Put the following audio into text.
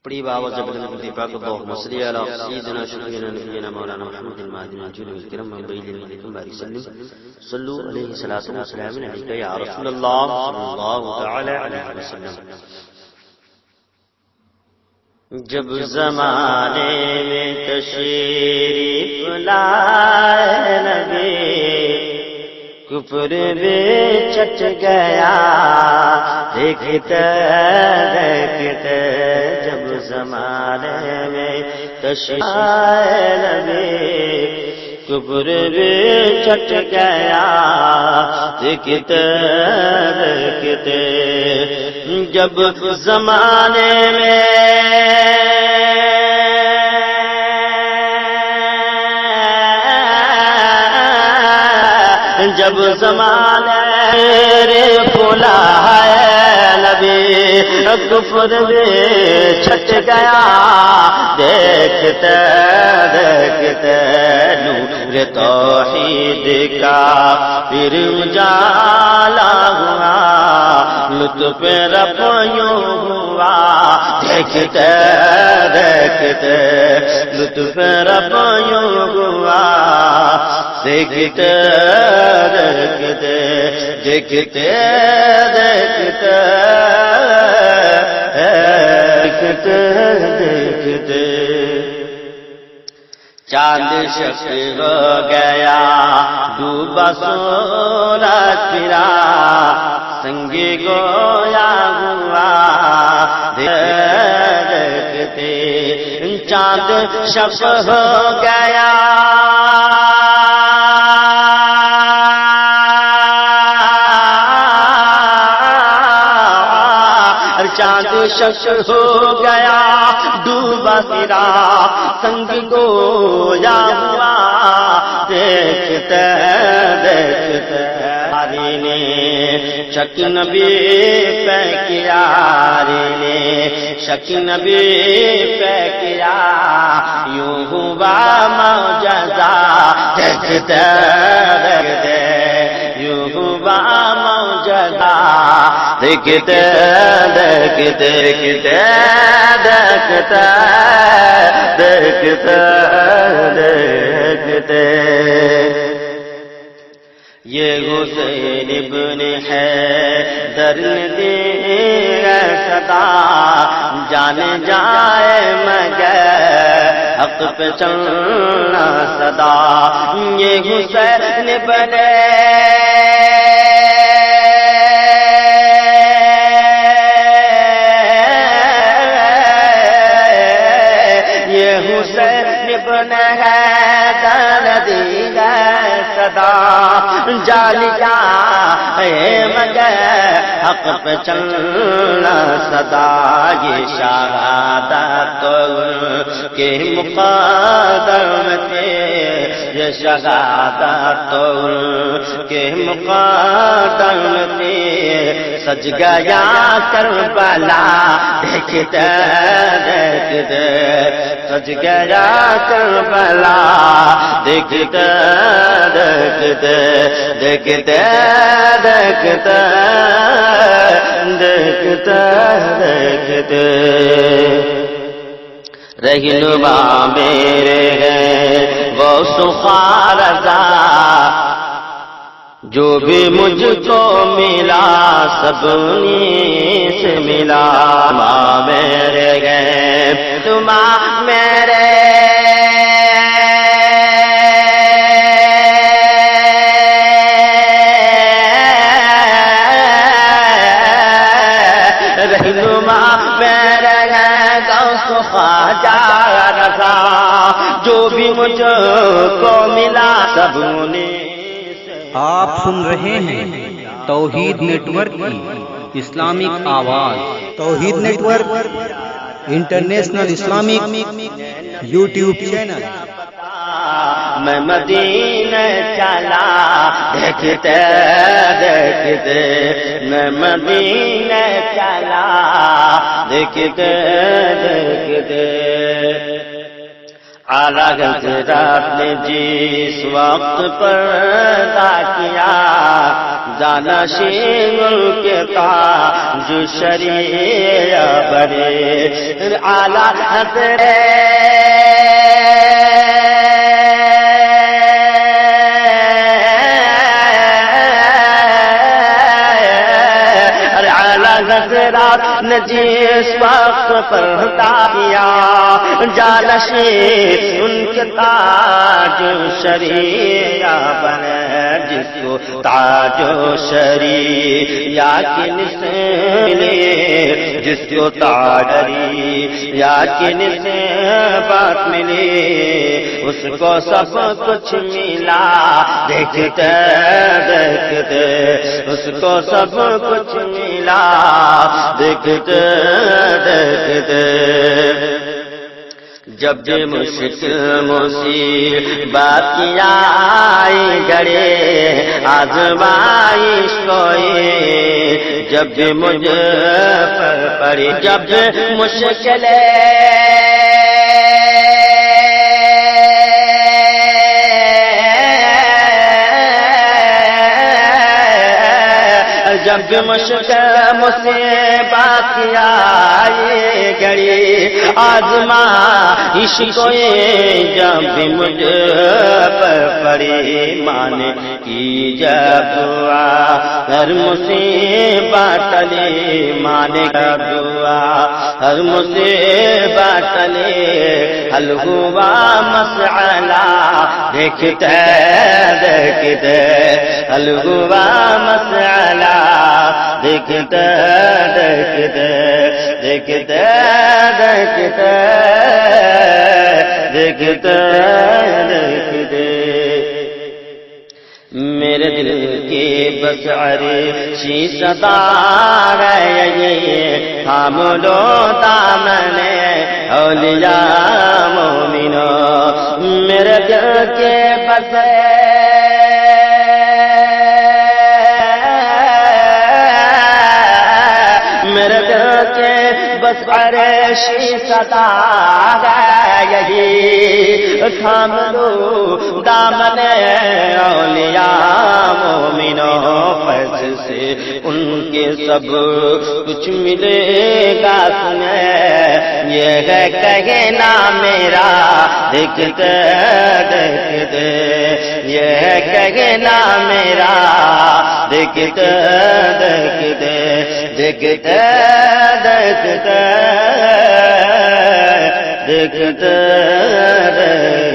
بڑی باوجہ بلند پاک اللهم صل على سيدنا شفيعنا نبينا مولانا محمد المهدي الجود والكرم من بين عليكم بارك وسلم صلوا عليه صلاة وسلام عليك يا رسول الله صلى الله تعالى عليه وسلم. جب زمانے میں تشریف لائے نبی کفر بھی چھٹ گیا دیکھتے دیکھتے. جب زمانے میں تشریف لائے نبی کفر بھی چھٹ گیا دیکھتے دیکھتے. جب زمانے میں جب زمانے رے پھولا ہے نبی کفر بھی چھٹ گیا دیکھتے دیکھتے. نور توحید کا پھر اجالا ہوا لطف رب یوں ہوا دیکھتے دیکھتے. لطف رب یوں ہوا دیکھتے دیکھتے دیکھتے دیکھتے دیکھتے دیکھتے. چاند شک ہو گیا ڈوبا سورج پھرا سنگی گویا ہوا دیکھتے. چاند شک ہو گیا چاند شک ہو گیا ڈوبا سرا سنگ گویا ہوا دیکھتے دیکھتے. ہری نے شک نبی پہ کیا ہری نے شک نبی پہ کیا یوں ہوا معجزہ دیکھتے دیکھتے. یوں ہوا معجزہ دیکھتے دیکھتے دیکھتے دیکھتے دیکھتے دیکھتے. یہ حسین ابن حیدر نے دی صدا جانے جائے مگر حق پہ چلنا صدا. یہ حسین ابن جالیا مگر حق پہ چلنا صدا. یہ شہادت کے مقدم تھے یہ شہادت کے مقدم تھے. سج گیا کربلا دیکھتے دیکھتے سج گیا کربلا دیکھتے دیکھتے دیکھتے دیکھتے دیکھتے دیکھتے. رہنما میرے ہیں وہ سخار رضا جو بھی مجھ کو ملا سب انہیں سے ملا. ماں میرے گئے تم میرے رہنما میرے گئے غوث خواجہ رضا جو بھی مجھ کو ملا سب انہیں. آپ سن رہے ہیں توحید نیٹ ورک کی اسلامک آواز. Tauheed network international Islamic YouTube channel. میں مدینہ چلا دیکھتے دیکھتے میں مدینہ چلا دیکھتے دیکھتے. اعلیٰ حضرت نے جس وقت پیدا کیا جانشین کے تاج شریعہ بڑے اعلیٰ حضرت نے جس وقت پر کیا جانشین ان کے تاج شریعہ بنے جس کو تاج شریعہ کی نسبت جس کو تاج شریعہ کی نسبت ملی اس کو سب کچھ ملا دیکھتے دیکھتے اس کو سب کچھ ملا دیکھتے دیکھتے جب بھی مشکل مصیبت آئی گڑے آزمائش کوئی جب بھی مجھ پر پڑی جب مشکلیں جب مشکل مصیبت آئی گڑی آزمائش کوئی جب مجھ پر پڑی مانے کی جب دعا ہر مصیبت ٹلی مانے کا دعا ہر مصیبت ٹلی حل ہوا مسئلہ دیکھتے دیکھتے حل ہوا مسئلہ دیکھتے دیکھتے دیکھتے دیکھتے دیکھتے دیکھتے میرے دل کی بسعری شی صدا گئے تھام لو دامن اولیاء مومنوں میرے دل کے میرے دل کے بس عرشی صدا گئی تھام لو دامن اولیاء مومنوں فیض سے ان کے سب کچھ ملے گا تمہیں یہ ہے کہنا میرا دیکھتے دیکھتے یہ ہے کہنا میرا دیکھتے دیکھتے دیکھتے دیکھتے دیکھتے